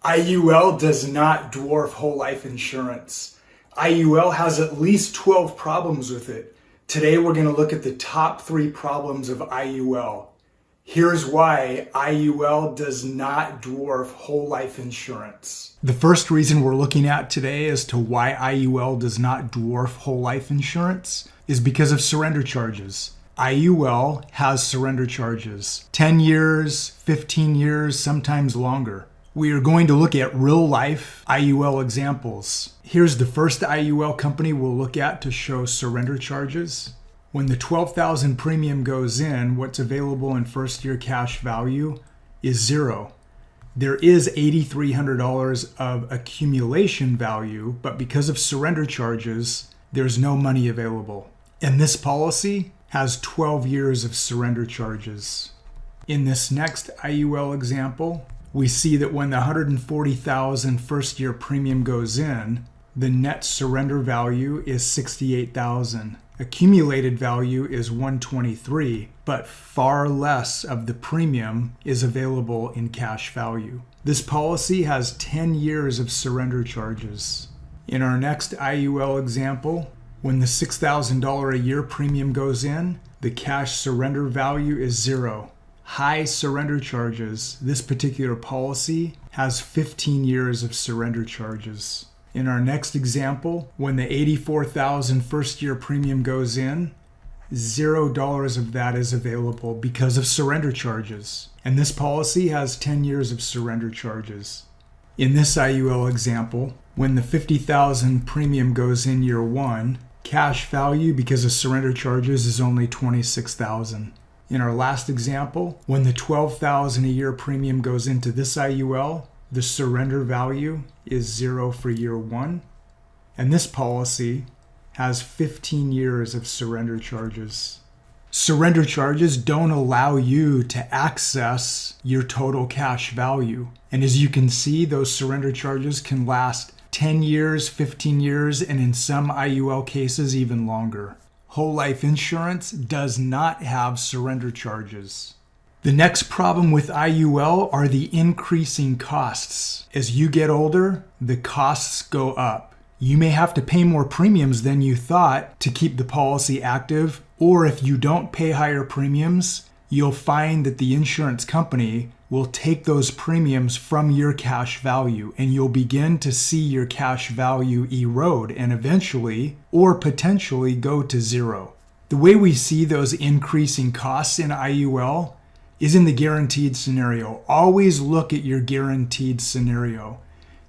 IUL does not dwarf whole life insurance. IUL has at least 12 problems with it. Today we're going to look at the top 3 problems of IUL. Here's why IUL does not dwarf whole life insurance. The first reason we're looking at today as to why IUL does not dwarf whole life insurance is because of surrender charges. IUL has surrender charges, 10 years, 15 years, sometimes longer. We are going to look at real-life IUL examples. Here's the first IUL company we'll look at to show surrender charges. When the $12,000 premium goes in, what's available in first-year cash value is zero. There is $8,300 of accumulation value, but because of surrender charges, there's no money available. And this policy has 12 years of surrender charges. In this next IUL example, we see that when the $140,000 first year premium goes in, the net surrender value is $68,000. Accumulated value is $123,000, but far less of the premium is available in cash value. This policy has 10 years of surrender charges. In our next IUL example, when the $6,000 a year premium goes in, the cash surrender value is zero. High surrender charges. This particular policy has 15 years of surrender charges. In our next example, when the $84,000 first year premium goes in, $0 of that is available because of surrender charges. And this policy has 10 years of surrender charges. In this IUL example, when the $50,000 premium goes in year 1, cash value because of surrender charges is only $26,000. In our last example, when the $12,000 a year premium goes into this IUL, the surrender value is 0 for year 1. And this policy has 15 years of surrender charges. Surrender charges don't allow you to access your total cash value. And as you can see, those surrender charges can last 10 years, 15 years, and in some IUL cases, even longer. Whole life insurance does not have surrender charges. The next problem with IUL are the increasing costs. As you get older, the costs go up. You may have to pay more premiums than you thought to keep the policy active, or if you don't pay higher premiums, you'll find that the insurance company will take those premiums from your cash value, and you'll begin to see your cash value erode and eventually or potentially go to zero. The way we see those increasing costs in IUL is in the guaranteed scenario. Always look at your guaranteed scenario.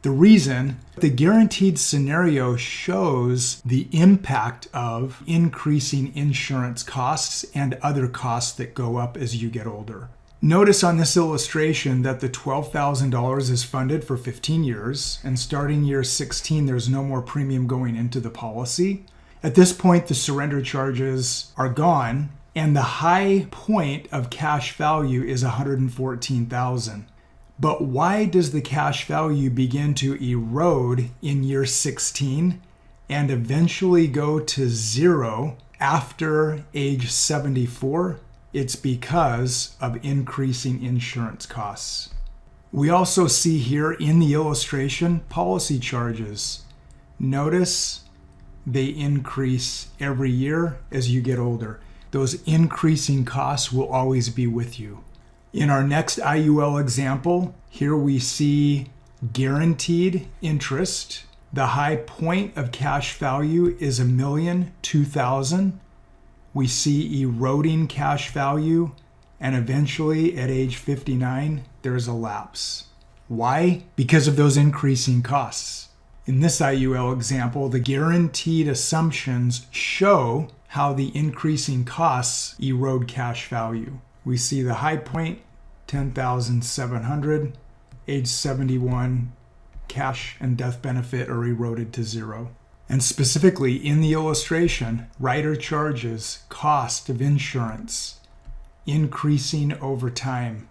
The reason, the guaranteed scenario shows the impact of increasing insurance costs and other costs that go up as you get older. Notice on this illustration that the $12,000 is funded for 15 years, and starting year 16, there's no more premium going into the policy. At this point, the surrender charges are gone, and the high point of cash value is $114,000. But why does the cash value begin to erode in year 16 and eventually go to zero after age 74? It's because of increasing insurance costs. We also see here in the illustration policy charges. Notice they increase every year as you get older. Those increasing costs will always be with you. In our next IUL example, here we see guaranteed interest. The high point of cash value is $1,002,000. We see eroding cash value, and eventually at age 59, there's a lapse. Why? Because of those increasing costs. In this IUL example, the guaranteed assumptions show how the increasing costs erode cash value. We see the high point, $10,700, age 71, cash and death benefit are eroded to zero. And specifically in the illustration, rider charges, cost of insurance, increasing over time.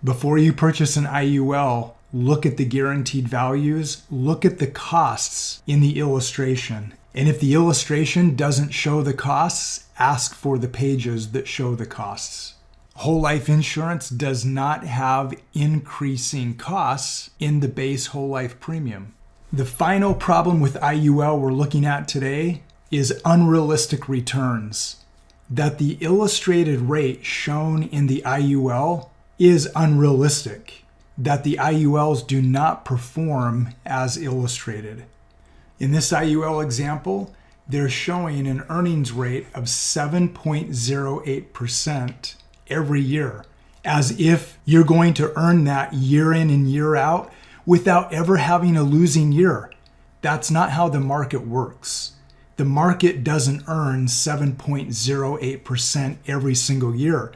Before you purchase an IUL, look at the guaranteed values, look at the costs in the illustration. And if the illustration doesn't show the costs, ask for the pages that show the costs. Whole life insurance does not have increasing costs in the base whole life premium. The final problem with IUL we're looking at today is unrealistic returns. That the illustrated rate shown in the IUL is unrealistic. That the IULs do not perform as illustrated. In this IUL example, they're showing an earnings rate of 7.08% every year, as if you're going to earn that year in and year out without ever having a losing year. That's not how the market works. The market doesn't earn 7.08% every single year.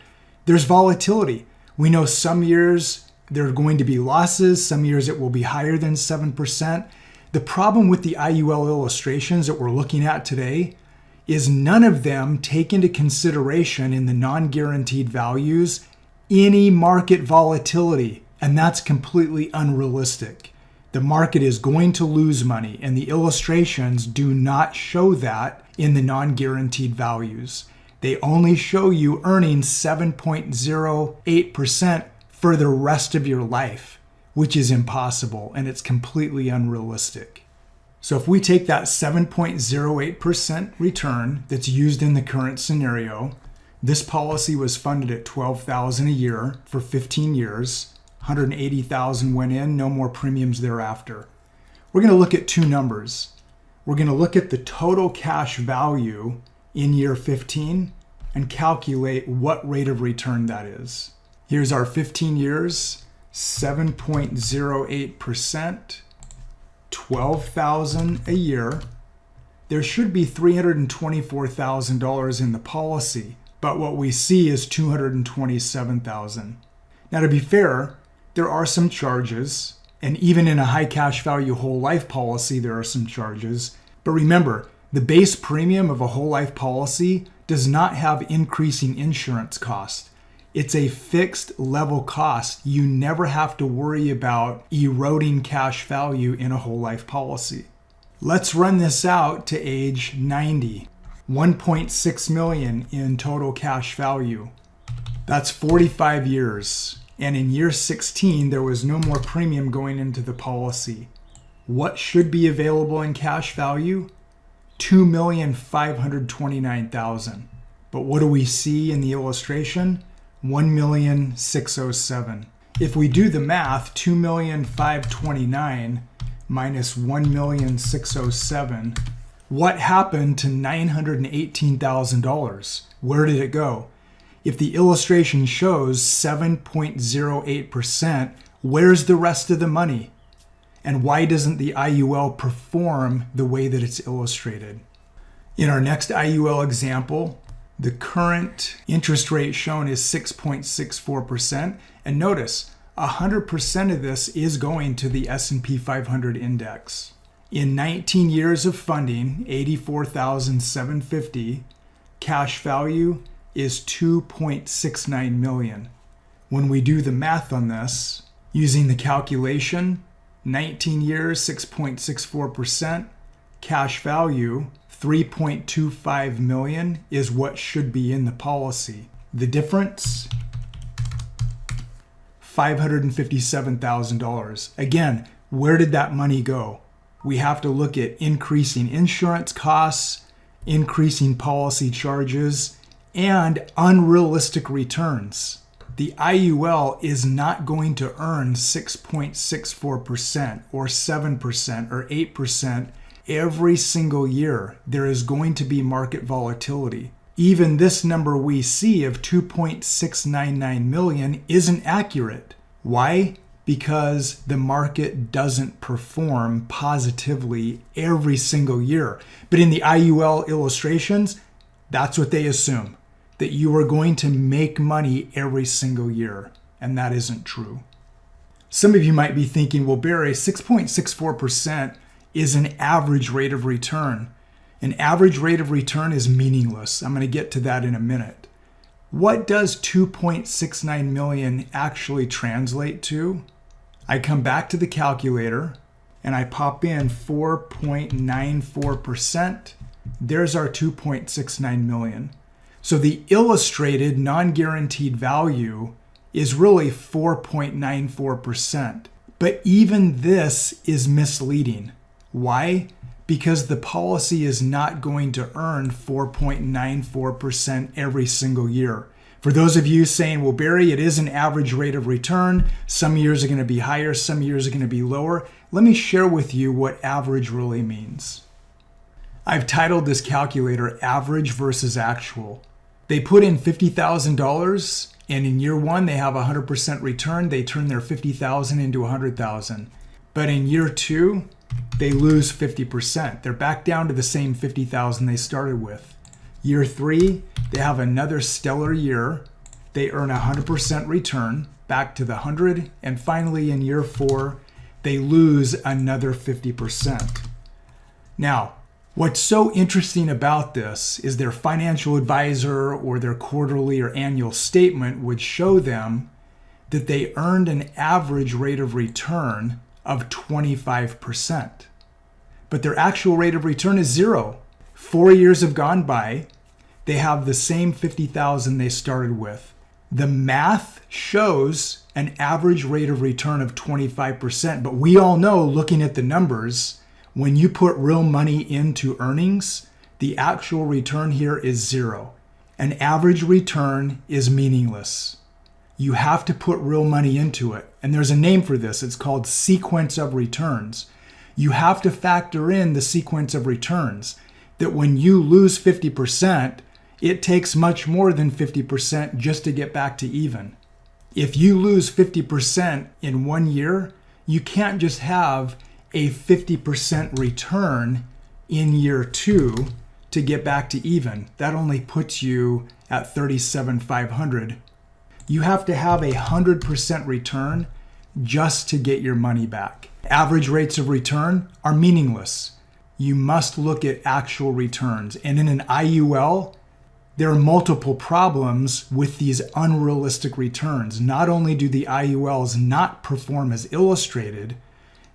There's volatility. We know some years there are going to be losses, some years it will be higher than 7%. The problem with the IUL illustrations that we're looking at today is none of them take into consideration in the non-guaranteed values any market volatility, and that's completely unrealistic. The market is going to lose money, and the illustrations do not show that in the non-guaranteed values. They only show you earning 7.08% for the rest of your life, which is impossible, and it's completely unrealistic. So if we take that 7.08% return that's used in the current scenario, this policy was funded at $12,000 a year for 15 years. $180,000 went in, no more premiums thereafter. We're going to look at two numbers. We're going to look at the total cash value in year 15 and calculate what rate of return that is. Here's our 15 years, 7.08%. $12,000 a year. There should be $324,000 in the policy, but what we see is $227,000. Now, to be fair, there are some charges, and even in a high cash value whole life policy, there are some charges. But remember, the base premium of a whole life policy does not have increasing insurance costs. It's a fixed level cost. You never have to worry about eroding cash value in a whole life policy. Let's run this out to age 90. 1.6 million in total cash value. That's 45 years. And in year 16, there was no more premium going into the policy. What should be available in cash value? $2,529,000. But what do we see in the illustration? $1,607,000. If we do the math, $2,529,000 minus $1,607,000, what happened to $918,000? Where did it go? If the illustration shows 7.08%, where's the rest of the money? And why doesn't the IUL perform the way that it's illustrated? In our next IUL example, the current interest rate shown is 6.64%. And notice, 100% of this is going to the S&P 500 index. In 19 years of funding, $84,750, cash value is $2.69 million. When we do the math on this, using the calculation, 19 years, 6.64%, cash value, $3.25 million is what should be in the policy. The difference, $557,000. Again, where did that money go? We have to look at increasing insurance costs, increasing policy charges, and unrealistic returns. The IUL is not going to earn 6.64% or 7% or 8% every single year. There is going to be market volatility. Even this number we see of 2.699 million isn't accurate. Why? Because the market doesn't perform positively every single year. But in the IUL illustrations, that's what they assume, that you are going to make money every single year. And that isn't true. Some of you might be thinking, well, Barry, 6.64% is an average rate of return. An average rate of return is meaningless. I'm going to get to that in a minute. What does 2.69 million actually translate to? I come back to the calculator and I pop in 4.94%. There's our 2.69 million. So the illustrated non-guaranteed value is really 4.94%. But even this is misleading. Why? Because the policy is not going to earn 4.94% every single year. For those of you saying, well, Barry, it is an average rate of return. Some years are going to be higher, some years are going to be lower. Let me share with you what average really means. I've titled this calculator Average versus Actual. They put in $50,000 and in year one, they have 100% return. They turn their $50,000 into $100,000. But in year two, they lose 50%. They're back down to the same $50,000 they started with. Year three, they have another stellar year. They earn 100% return, back to the 100. And finally, in year four, they lose another 50%. Now, what's so interesting about this is their financial advisor or their quarterly or annual statement would show them that they earned an average rate of return of 25%. But their actual rate of return is zero. 4 years have gone by. They have the same 50,000 they started with. The math shows an average rate of return of 25%. But we all know, looking at the numbers, when you put real money into earnings, the actual return here is zero. An average return is meaningless. You have to put real money into it. And there's a name for this. It's called sequence of returns. You have to factor in the sequence of returns, that when you lose 50%, it takes much more than 50% just to get back to even. If you lose 50% in 1 year, you can't just have a 50% return in year two to get back to even. That only puts you at 37,500. You have to have 100% return just to get your money back. Average rates of return are meaningless. You must look at actual returns. And in an IUL, there are multiple problems with these unrealistic returns. Not only do the IULs not perform as illustrated,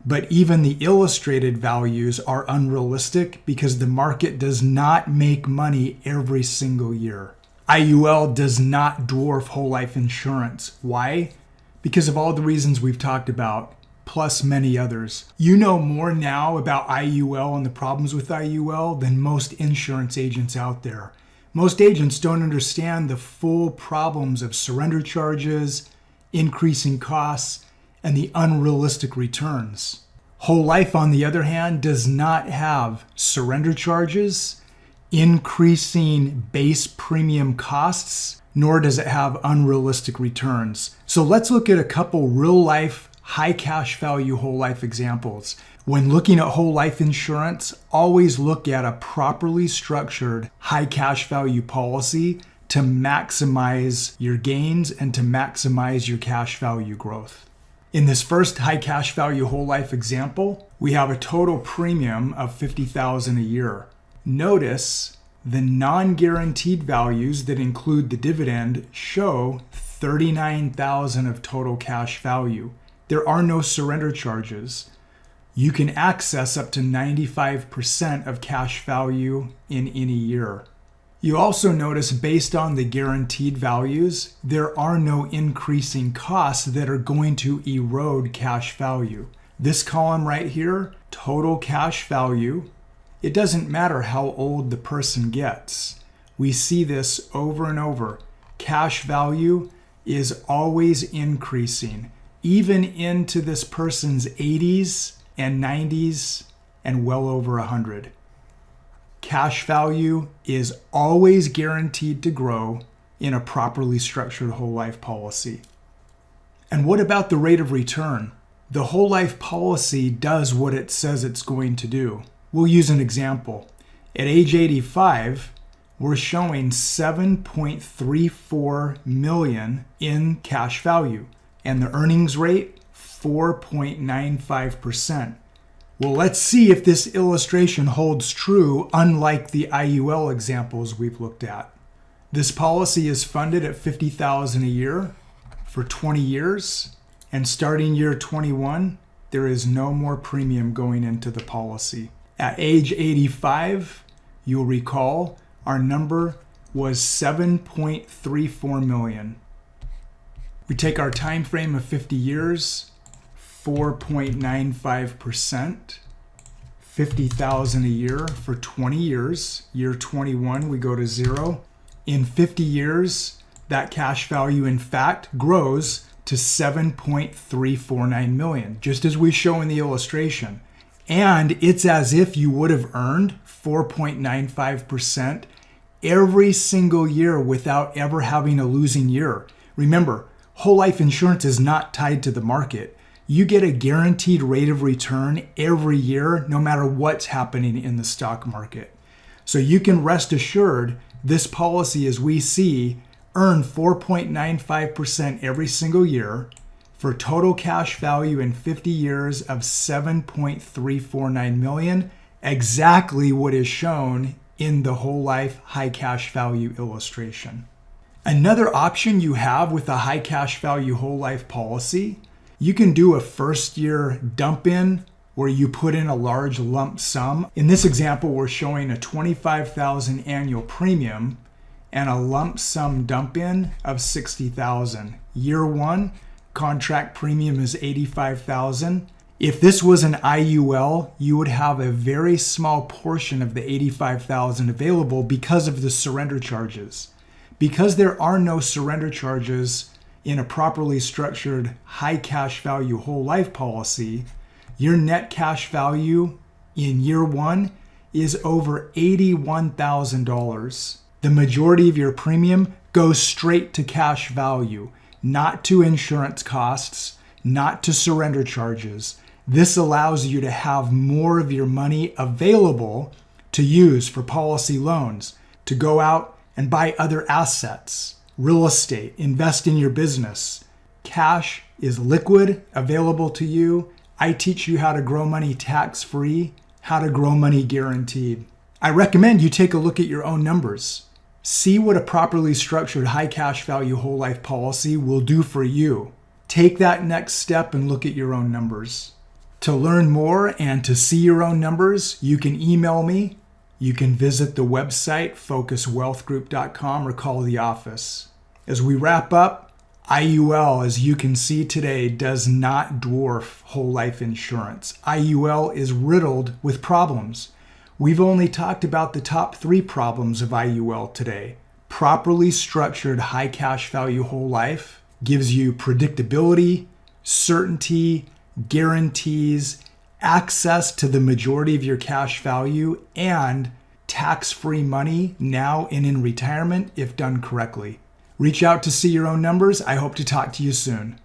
but even the illustrated values are unrealistic because the market does not make money every single year. IUL does not dwarf whole life insurance. Why? Because of all the reasons we've talked about, plus many others. You know more now about IUL and the problems with IUL than most insurance agents out there. Most agents don't understand the full problems of surrender charges, increasing costs, and the unrealistic returns. Whole life, on the other hand, does not have surrender charges, increasing base premium costs, nor does it have unrealistic returns. So let's look at a couple real life, high cash value whole life examples. When looking at whole life insurance, always look at a properly structured high cash value policy to maximize your gains and to maximize your cash value growth. In this first high cash value whole life example, we have a total premium of $50,000 a year. Notice the non-guaranteed values that include the dividend show $39,000 of total cash value. There are no surrender charges. You can access up to 95% of cash value in any year. You also notice, based on the guaranteed values, there are no increasing costs that are going to erode cash value. This column right here, total cash value, it doesn't matter how old the person gets. We see this over and over. Cash value is always increasing, even into this person's 80s and 90s and well over 100. Cash value is always guaranteed to grow in a properly structured whole life policy. And what about the rate of return? The whole life policy does what it says it's going to do. We'll use an example. At age 85, we're showing $7.34 million in cash value, and the earnings rate, 4.95%. Well, let's see if this illustration holds true, unlike the IUL examples we've looked at. This policy is funded at $50,000 a year for 20 years, and starting year 21, there is no more premium going into the policy. At age 85, you'll recall our number was 7.34 million. We take our time frame of 50 years, 4.95%, 50,000 a year for 20 years. Year 21, we go to 0. In 50 years, that cash value in fact grows to 7.349 million, just as we show in the illustration. And it's as if you would have earned 4.95% every single year without ever having a losing year. Remember, whole life insurance is not tied to the market. You get a guaranteed rate of return every year, no matter what's happening in the stock market. So you can rest assured this policy, as we see, earn 4.95% every single year for total cash value in 50 years of 7.349 million, exactly what is shown in the whole life high cash value illustration. Another option you have with a high cash value whole life policy, you can do a first year dump in where you put in a large lump sum. In this example, we're showing a $25,000 annual premium and a lump sum dump in of $60,000. Year 1, contract premium is $85,000. If this was an IUL, you would have a very small portion of the $85,000 available because of the surrender charges. Because there are no surrender charges in a properly structured high cash value whole life policy, your net cash value in year 1 is over $81,000. The majority of your premium goes straight to cash value, not to insurance costs, not to surrender charges. This allows you to have more of your money available to use for policy loans, to go out and buy other assets, real estate, invest in your business. Cash is liquid, available to you. I teach you how to grow money tax-free, how to grow money guaranteed. I recommend you take a look at your own numbers. See what a properly structured high cash value whole life policy will do for you. Take that next step and look at your own numbers. To learn more and to see your own numbers, you can email me. You can visit the website, focuswealthgroup.com, or call the office. As we wrap up, IUL, as you can see today, does not dwarf whole life insurance. IUL is riddled with problems. We've only talked about the top 3 problems of IUL today. Properly structured high cash value whole life gives you predictability, certainty, guarantees, access to the majority of your cash value, and tax-free money now and in retirement if done correctly. Reach out to see your own numbers. I hope to talk to you soon.